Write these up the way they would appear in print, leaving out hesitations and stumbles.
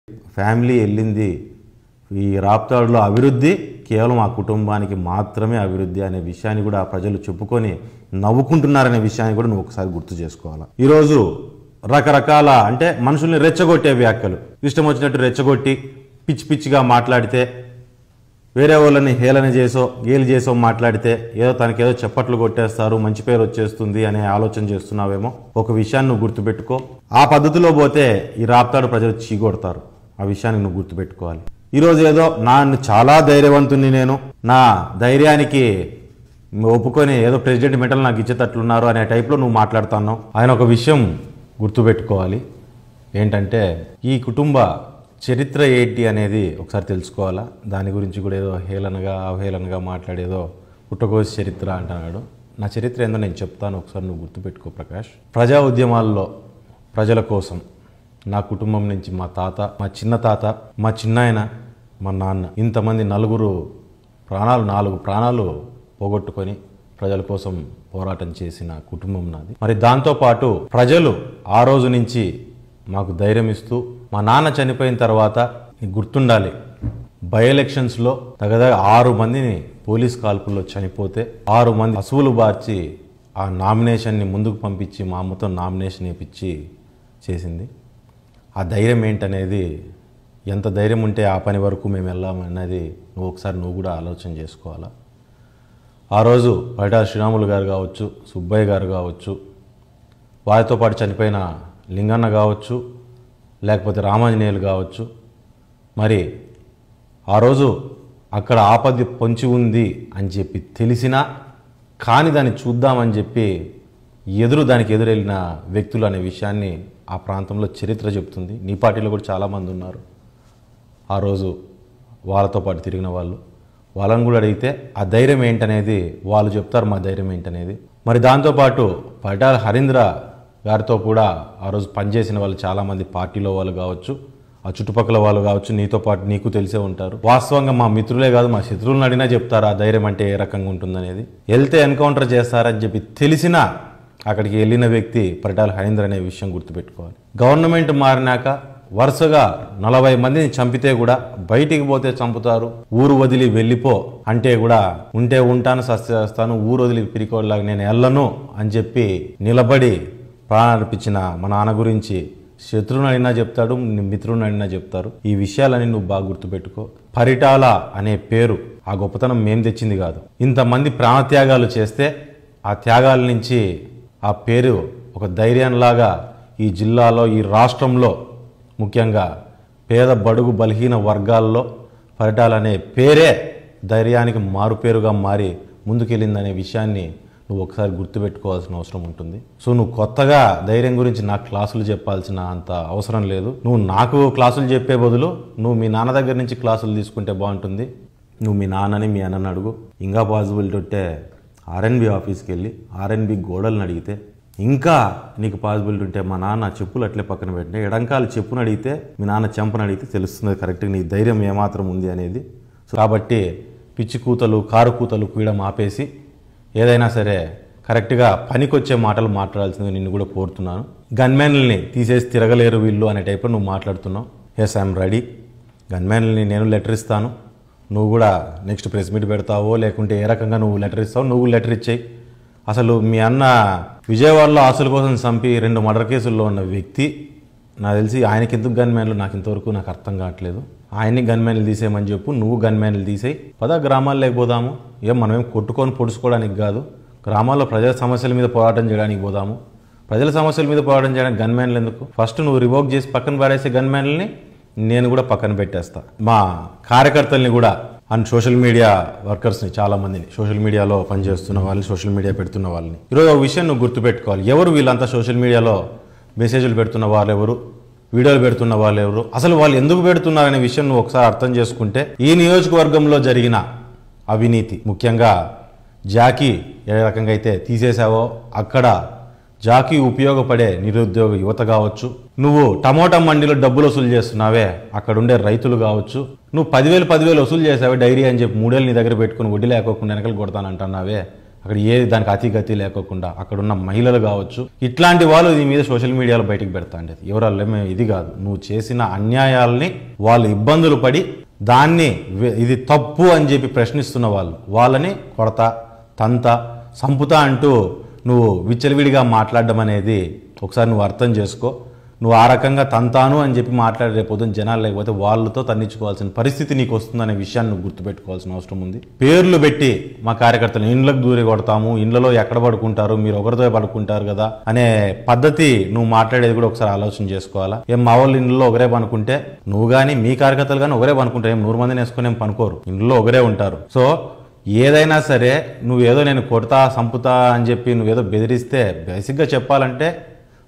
Family వెళ్ళింది ఈ రాప్తాడులో అభివృద్ధి కేవలం ఆ కుటుంబానికి మాత్రమే అభివృద్ధి అనే విషయాన్ని కూడా ప్రజలు చెప్పుకొని నవ్వుకుంటున్నారనే విషయాన్ని కూడా నువ్వు ఒకసారి గుర్తు చేసుకోవాలి. ఈరోజు రకరకాల అంటే మనుషుల్ని రెచ్చగొట్టే వ్యాఖ్యలు, ఇష్టం వచ్చినట్టు రెచ్చగొట్టి పిచ్చి పిచ్చిగా మాట్లాడితే, వేరే వాళ్ళని హేళన చేసో గేలి చేసో మాట్లాడితే ఏదో తనకేదో చప్పట్లు కొట్టేస్తారు, మంచి పేరు వచ్చేస్తుంది అనే ఆలోచన చేస్తున్నావేమో. ఒక విషయాన్ని నువ్వు గుర్తుపెట్టుకో, ఆ పద్ధతిలో పోతే ఈ రాప్తాడు ప్రజలు చీకొడతారు. ఆ విషయాన్ని నువ్వు గుర్తుపెట్టుకోవాలి. ఈరోజు ఏదో నన్ను చాలా ధైర్యవంతుని, నేను నా ధైర్యానికి ఒప్పుకొని ఏదో ప్రెసిడెంట్ మెడల్ నాకు ఇచ్చేటట్లున్నారు అనే టైప్లో నువ్వు మాట్లాడుతున్నావు. ఆయన ఒక విషయం గుర్తుపెట్టుకోవాలి, ఏంటంటే ఈ కుటుంబ చరిత్ర ఏంటి అనేది ఒకసారి తెలుసుకోవాలా. దాని గురించి కూడా ఏదో హేళనగా అవహేళనగా మాట్లాడేదో పుట్టకోసి చరిత్ర అంటున్నాడు. నా చరిత్ర ఏందో నేను చెప్తాను, ఒకసారి నువ్వు గుర్తుపెట్టుకో ప్రకాష్. ప్రజా ఉద్యమాల్లో ప్రజల కోసం నా కుటుంబం నుంచి మా తాత, మా చిన్న తాత, మా చిన్నాయన, మా నాన్న, ఇంతమంది నలుగురు నాలుగు ప్రాణాలు పోగొట్టుకొని ప్రజల కోసం పోరాటం చేసిన కుటుంబం నాది. మరి దాంతోపాటు ప్రజలు ఆ రోజు నుంచి మాకు ధైర్యం ఇస్తూ, మా నాన్న చనిపోయిన తర్వాత నీకు గుర్తుండాలి, బై ఎలక్షన్స్లో దగ్గర 6 మందిని పోలీస్ కాల్పుల్లో చనిపోతే 6 మంది అసువులు బార్చి ఆ నామినేషన్ని ముందుకు పంపించి మా అమ్మతో నామినేషన్ వేయించి చేసింది. ఆ ధైర్యం ఏంటనేది, ఎంత ధైర్యం ఉంటే ఆ పని వరకు మేము వెళ్ళామన్నది నువ్వు కూడా ఆలోచన చేసుకోవాలా. ఆ రోజు పరిటాల శ్రీరాములు గారు కావచ్చు, సుబ్బయ్య గారు కావచ్చు, వారితో పాటు చనిపోయిన లింగన్న కావచ్చు, లేకపోతే రామాంజనేయులు కావచ్చు, మరి ఆ రోజు అక్కడ ఆపద పొంచి ఉంది అని చెప్పి తెలిసినా కానీ దాన్ని చూద్దామని చెప్పి దానికి ఎదురెళ్ళిన వ్యక్తులు అనే విషయాన్ని ఆ ప్రాంతంలో చరిత్ర చెప్తుంది. నీ పార్టీలో కూడా చాలామంది ఉన్నారు ఆ రోజు వాళ్ళతో పాటు తిరిగిన వాళ్ళు. వాళ్ళని కూడా అడిగితే ఆ ధైర్యం ఏంటనేది వాళ్ళు చెప్తారు, మా ధైర్యం ఏంటనేది. మరి దాంతోపాటు పరిటాల హరీంద్ర గారితో కూడా ఆ రోజు పనిచేసిన వాళ్ళు చాలామంది, పార్టీలో వాళ్ళు కావచ్చు, ఆ చుట్టుపక్కల వాళ్ళు కావచ్చు, నీతో పాటు నీకు తెలిసే ఉంటారు. వాస్తవంగా మా మిత్రులే కాదు, మా శత్రువులను అడిగినా చెప్తారు ఆ ధైర్యం అంటే ఏ రకంగా ఉంటుందనేది. వెళ్తే ఎన్కౌంటర్ చేస్తారని చెప్పి తెలిసినా అక్కడికి వెళ్ళిన వ్యక్తి పరిటాల హరీంద్ర అనే విషయం గుర్తుపెట్టుకోవాలి. గవర్నమెంట్ మారినాక వరుసగా 40 మందిని చంపితే కూడా బయటికి పోతే చంపుతారు, ఊరు వదిలి వెళ్ళిపో అంటే కూడా ఉంటే ఉంటాను, సస్తాను, ఊరు వదిలి పిరికోలాగా నేను వెళ్ళను అని చెప్పి నిలబడి ప్రాణార్పించిన మా నాన్న గురించి శత్రువుని అడిగినా చెప్తాడు, మిత్రుని అడిగినా చెప్తారు. ఈ విషయాలని నువ్వు బాగా గుర్తుపెట్టుకో. పరిటాల అనే పేరు ఆ గొప్పతనం మేం తెచ్చింది కాదు. ఇంతమంది ప్రాణత్యాగాలు చేస్తే ఆ త్యాగాల నుంచి ఆ పేరు ఒక ధైర్యంలాగా ఈ జిల్లాలో, ఈ రాష్ట్రంలో, ముఖ్యంగా పేద బడుగు బలహీన వర్గాల్లో పరిటాల అనే పేరే ధైర్యానికి మారుపేరుగా మారి ముందుకెళ్ళిందనే విషయాన్ని నువ్వు ఒకసారి గుర్తుపెట్టుకోవాల్సిన అవసరం ఉంటుంది. సో నువ్వు కొత్తగా ధైర్యం గురించి నాకు క్లాసులు చెప్పాల్సిన అంత అవసరం లేదు. నువ్వు నాకు క్లాసులు చెప్పే బదులు నువ్వు మీ నాన్న దగ్గర నుంచి క్లాసులు తీసుకుంటే బాగుంటుంది. నువ్వు మీ నాన్నని మీ అన్నని అడుగు. ఇంకా పాసిబిలిటీ ఉంటే ఆర్ఎన్బి ఆఫీస్కి వెళ్ళి ఆర్ఎన్బి గోడలను అడిగితే, ఇంకా నీకు పాసిబిలిటీ ఉంటే మా నాన్న చెప్పులు అట్లే పక్కన పెట్టిన ఎడంకాలు చెప్పును అడిగితే, మీ నాన్న చెంపను అడిగితే తెలుస్తుంది కరెక్ట్గా నీ ధైర్యం ఏమాత్రం ఉంది అనేది. సో కాబట్టి పిచ్చి కూతలు, కారు కూతలు కూయడం ఆపేసి ఏదైనా సరే కరెక్ట్గా పనికొచ్చే మాటలు మాట్లాడాల్సింది నిన్ను కూడా కోరుతున్నాను. గన్మ్యాన్లని తీసేసి తిరగలేరు వీళ్ళు అనే టైప్లో నువ్వు మాట్లాడుతున్నావు. Yes, I'm ready. గన్మ్యాన్లని నేను లెటర్ ఇస్తాను, నువ్వు కూడా నెక్స్ట్ ప్రెస్ మీట్ పెడతావో లేకుంటే ఏ రకంగా నువ్వు లెటర్ ఇస్తావు, నువ్వు లెటర్ ఇచ్చేయి. అసలు మీ అన్న విజయవాడలో ఆస్తుల కోసం చంపి 2 మర్డర్ కేసుల్లో ఉన్న వ్యక్తి, నాకు తెలిసి ఆయనకి ఎందుకు గన్మ్యాన్లు నాకు ఇంతవరకు నాకు అర్థం కావట్లేదు. ఆయన్ని గన్మ్యాన్లు తీసేయమని చెప్పు, నువ్వు గన్మ్యాన్లు తీసేయి. గ్రామాల్లో లేకపోదాము, మనమేం కొట్టుకొని పొడుచుకోవడానికి కాదు, గ్రామాల్లో ప్రజల సమస్యల మీద పోరాటం చేయడానికి పోదాము. ప్రజల సమస్యల మీద పోరాటం చేయడానికి గన్మ్యాన్లు ఎందుకు? ఫస్ట్ నువ్వు రివోక్ చేసి పక్కన పారేసే గన్మ్యాన్లని నేను కూడా పక్కన పెట్టేస్తా. మా కార్యకర్తల్ని కూడా అండ్ సోషల్ మీడియా వర్కర్స్ని, చాలామందిని, సోషల్ మీడియాలో పనిచేస్తున్న వాళ్ళని, సోషల్ మీడియా పెడుతున్న వాళ్ళని ఈరోజు ఒక విషయం నువ్వు గుర్తుపెట్టుకోవాలి. ఎవరు వీళ్ళంతా సోషల్ మీడియాలో మెసేజ్లు పెడుతున్న వాళ్ళు ఎవరు, వీడియోలు పెడుతున్న వాళ్ళు ఎవరు, అసలు వాళ్ళు ఎందుకు పెడుతున్నారనే విషయం నువ్వు ఒకసారి అర్థం చేసుకుంటే, ఈ నియోజకవర్గంలో జరిగిన అవినీతి, ముఖ్యంగా జాకీ ఏ రకంగా అయితే తీసేసావో అక్కడ జాకీ ఉపయోగపడే నిరుద్యోగ యువత కావచ్చు, నువ్వు టమోటా మండీలో డబ్బులు వసూలు చేస్తున్నావే అక్కడ ఉండే రైతులు కావచ్చు, నువ్వు 10,000 వసూలు చేసావే డైరీ అని చెప్పి 3 ఏళ్ళు నీ దగ్గర పెట్టుకుని వడ్డీ లేకోకుండా వెనకలు కొడతానంటున్నావే అక్కడ దానికి అతిగతి లేకోకుండా అక్కడ ఉన్న మహిళలు కావచ్చు, ఇట్లాంటి వాళ్ళు నీ మీద సోషల్ మీడియాలో బయటకు పెడతా అంటే ఎవరు ఇది కాదు, నువ్వు చేసిన అన్యాయాల్ని వాళ్ళు ఇబ్బందులు పడి దాన్ని ఇది తప్పు అని చెప్పి ప్రశ్నిస్తున్న వాళ్ళని కొడతా, తంతా, సంపుతా అంటూ నువ్వు విచ్చలవిడిగా మాట్లాడడం అనేది ఒకసారి నువ్వు అర్థం చేసుకో. నువ్వు ఆ రకంగా తంతాను అని చెప్పి మాట్లాడే రేపొద్దున జనాలు లేకపోతే వాళ్ళతో తన్నించుకోవాల్సిన పరిస్థితి నీకు వస్తుందనే విషయాన్ని నువ్వు గుర్తుపెట్టుకోవాల్సిన అవసరం ఉంది. పేర్లు పెట్టి మా కార్యకర్తలు ఇండ్లకు దూరి కొడతాము, ఇండ్లలో ఎక్కడ పడుకుంటారు, మీరు ఒకరితో పడుకుంటారు కదా అనే పద్ధతి నువ్వు మాట్లాడేది కూడా ఒకసారి ఆలోచన చేసుకోవాలా. మా వాళ్ళు ఇండ్లలో ఒకరే పనుకుంటే నువ్వు కానీ మీ కార్యకర్తలు కానీ ఒకరే పనుకుంటారు, 100 మందిని వేసుకుని ఏం పనుకోరు, ఇండ్లలో ఒకరే ఉంటారు. సో ఏదైనా సరే నువ్వేదో నేను కొడతా సంపుతా అని చెప్పి నువ్వేదో బెదిరిస్తే బేసిక్గా చెప్పాలంటే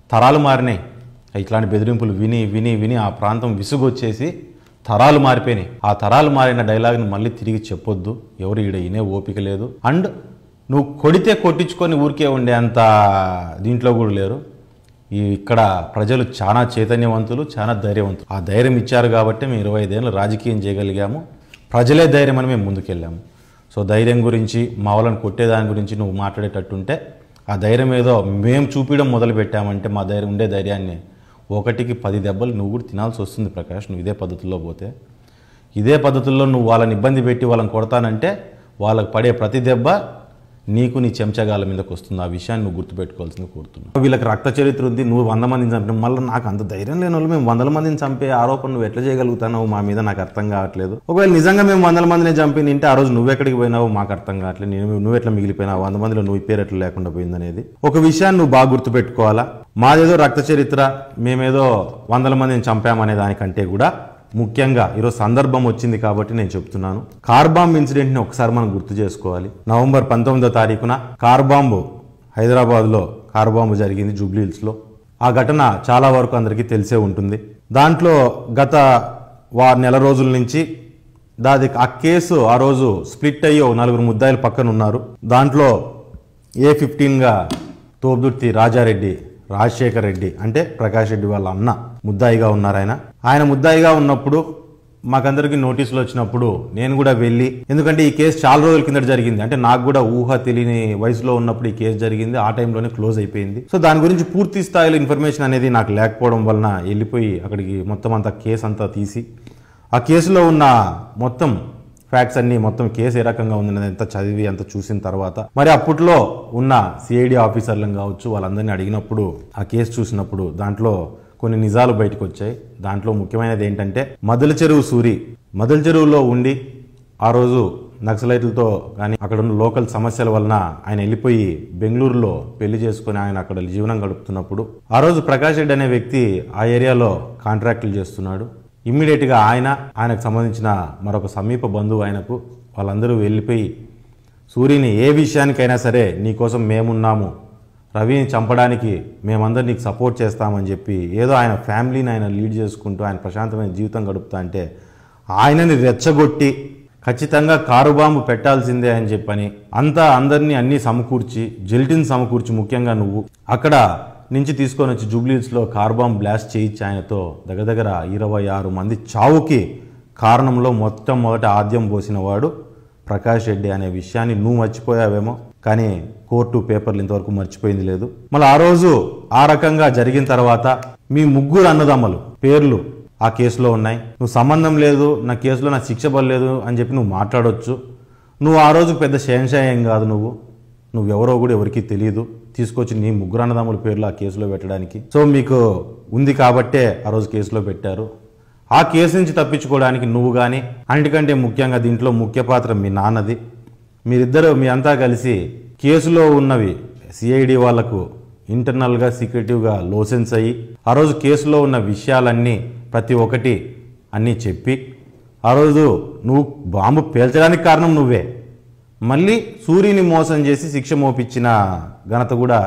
తరాలు మారినాయి. ఇట్లాంటి బెదిరింపులు విని విని విని ఆ ప్రాంతం విసుగొచ్చేసి తరాలు మారిపోయినాయి. ఆ తరాలు మారిన డైలాగ్ని మళ్ళీ తిరిగి చెప్పొద్దు, ఎవరు ఈడ వినే ఓపిక లేదు. అండ్ నువ్వు కొడితే కొట్టించుకొని ఊరికే ఉండే అంత దీంట్లో కూడా లేరు. ఇక్కడ ప్రజలు చాలా చైతన్యవంతులు, చాలా ధైర్యవంతులు. ఆ ధైర్యం ఇచ్చారు కాబట్టి మేము 25 ఏళ్ళు రాజకీయం చేయగలిగాము. ప్రజలే ధైర్యం అని మేము ముందుకెళ్ళాము. సో ధైర్యం గురించి, మా వాళ్ళని కొట్టేదాని గురించి నువ్వు మాట్లాడేటట్టుంటే ఆ ధైర్యం ఏదో మేము చూపించడం మొదలు పెట్టామంటే మా ఉండే ధైర్యాన్ని 1కి 10 దెబ్బలు నువ్వు కూడా తినాల్సి వస్తుంది ప్రకాష్. నువ్వు ఇదే పద్ధతుల్లో పోతే, ఇదే పద్ధతుల్లో నువ్వు వాళ్ళని ఇబ్బంది పెట్టి వాళ్ళని కొడతానంటే వాళ్ళకి పడే ప్రతి దెబ్బ నీకు నీ చెంచగాల మీదకి వస్తుంది. ఆ విషయాన్ని నువ్వు గుర్తుపెట్టుకోవాల్సింది కోరుతున్నావు. వీళ్ళకి రక్త చరిత్ర ఉంది, నువ్వు 100 మందిని చంపిన మళ్ళీ నాకు అంత ధైర్యం లేని వాళ్ళు మేము 100 మందిని చంపే ఆరోపణ నువ్వు ఎట్లా చేయగలుగుతావు మా మీద నాకు అర్థం కావట్లేదు. ఒకవేళ నిజంగా మేము 100 మందిని చంపి నింటే ఆ రోజు నువ్వెక్కడికి పోయినావు మాకు అర్థం కావట్లేదు. నువ్వు ఎట్లా మిగిలిపోయినావు, 100 మందిలో నువ్వు పేరు ఎట్లా లేకుండా పోయిందనేది ఒక విషయాన్ని నువ్వు బాగా గుర్తుపెట్టుకోవాలా. మాదేదో రక్త చరిత్ర, మేమేదో 100 మందిని చంపామనే దానికంటే కూడా ముఖ్యంగా ఈరోజు సందర్భం వచ్చింది కాబట్టి నేను చెప్తున్నాను. కార్ బాంబ్ ఇన్సిడెంట్ని ఒకసారి మనం గుర్తు చేసుకోవాలి. నవంబర్ 19వ తారీఖున కార్ బాంబు హైదరాబాద్లో కార్ బాంబు జరిగింది జూబ్లీహిల్స్లో. ఆ ఘటన చాలా వరకు అందరికీ తెలిసే ఉంటుంది. దాంట్లో గత నెల రోజుల నుంచి ఆ కేసు ఆ రోజు స్ప్లిట్ అయ్యి 4 ముద్దాయిలు పక్కన ఉన్నారు. దాంట్లో A15గా తోబుర్తి రాజారెడ్డి, రాజశేఖర్ రెడ్డి అంటే ప్రకాష్ రెడ్డి వాళ్ళ అన్న ముద్దాయిగా ఉన్నారు. ఆయన ముద్దాయిగా ఉన్నప్పుడు మాకందరికీ నోటీసులు వచ్చినప్పుడు నేను కూడా వెళ్ళి, ఎందుకంటే ఈ కేసు చాలా రోజుల కిందట జరిగింది, అంటే నాకు కూడా ఊహ తెలియని వయసులో ఉన్నప్పుడు ఈ కేసు జరిగింది, ఆ టైంలోనే క్లోజ్ అయిపోయింది. సో దాని గురించి పూర్తి స్థాయిలో ఇన్ఫర్మేషన్ అనేది నాకు లేకపోవడం వలన వెళ్ళిపోయి అక్కడికి మొత్తం అంతా కేసు అంతా తీసి ఆ కేసులో ఉన్న మొత్తం ఫ్యాక్ట్స్ అన్ని, మొత్తం కేసు ఏ రకంగా ఉందనేది అంతా చదివి అంత చూసిన తర్వాత మరి అప్పట్లో ఉన్న సిఐడి ఆఫీసర్లను కావచ్చు వాళ్ళందరినీ అడిగినప్పుడు ఆ కేసు చూసినప్పుడు దాంట్లో కొన్ని నిజాలు బయటకు వచ్చాయి. దాంట్లో ముఖ్యమైనది ఏంటంటే మదల చెరువులో ఉండి ఆ రోజు నక్సలైట్లతో కానీ అక్కడ ఉన్న లోకల్ సమస్యల వలన ఆయన వెళ్ళిపోయి బెంగళూరులో పెళ్లి చేసుకుని ఆయన అక్కడ జీవనం గడుపుతున్నప్పుడు ఆ రోజు ప్రకాష్ రెడ్డి అనే వ్యక్తి ఆ ఏరియాలో కాంట్రాక్టులు చేస్తున్నాడు. ఇమ్మీడియట్గా ఆయనకు సంబంధించిన మరొక సమీప బంధువు ఆయనకు వాళ్ళందరూ వెళ్ళిపోయి సూరిని ఏ విషయానికైనా సరే నీకోసం మేమున్నాము, రవిని చంపడానికి మేమందరం నీకు సపోర్ట్ చేస్తామని చెప్పి ఏదో ఆయన ఫ్యామిలీని ఆయన లీడ్ చేసుకుంటూ ఆయన ప్రశాంతమైన జీవితం గడుపుతా అంటే ఆయనని రెచ్చగొట్టి ఖచ్చితంగా కారు బాంబు పెట్టాల్సిందే అని చెప్పని అందరినీ అన్నీ సమకూర్చి జెల్టిన్ సమకూర్చి ముఖ్యంగా నువ్వు అక్కడ నుంచి తీసుకొని వచ్చి జూబ్లీహిల్స్లో కార్ బాంబ్ బ్లాస్ట్ చేయించి ఆయనతో దగ్గర 26 మంది చావుకి కారణంలో మొట్టమొదట ఆద్యం పోసిన వాడు ప్రకాష్ రెడ్డి అనే విషయాన్ని నువ్వు మర్చిపోయావేమో, కానీ కోర్టు పేపర్లు ఇంతవరకు మర్చిపోయింది లేదు. మళ్ళీ ఆ రోజు ఆ రకంగా జరిగిన తర్వాత మీ 3 అన్నదమ్ములు పేర్లు ఆ కేసులో ఉన్నాయి. నువ్వు సంబంధం లేదు, నా కేసులో నాకు శిక్ష పడలేదు అని చెప్పి నువ్వు మాట్లాడవచ్చు. నువ్వు ఆ రోజు పెద్ద షేన్షాయం కాదు, నువ్వెవరో కూడా ఎవరికీ తెలియదు, తీసుకొచ్చి నీ 3 అన్నదమ్ముల పేర్లు ఆ కేసులో పెట్టడానికి. సో మీకు ఉంది కాబట్టే ఆ రోజు కేసులో పెట్టారు. ఆ కేసు నుంచి తప్పించుకోవడానికి నువ్వు కానీ, అన్నిటికంటే ముఖ్యంగా దీంట్లో ముఖ్య పాత్ర మీ నాన్నది. మీ అంతా కలిసి కేసులో ఉన్నవి సిఐడి వాళ్లకు ఇంటర్నల్గా సీక్రెటివ్గా లోసెన్స్ అయ్యి ఆ రోజు కేసులో ఉన్న విషయాలన్నీ ప్రతి ఒక్కటి అన్నీ చెప్పి ఆ రోజు నువ్వు బాంబు పేల్చడానికి కారణం నువ్వే, మళ్ళీ సూర్యుని మోసం చేసి శిక్ష మోపించిన ఘనత కూడా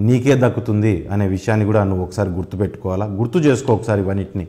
నీకే దక్కుతుంది అనే విషయాన్ని కూడా నువ్వు ఒకసారి గుర్తుపెట్టుకోవాలా. గుర్తు చేసుకో ఒకసారి ఇవన్నిటిని.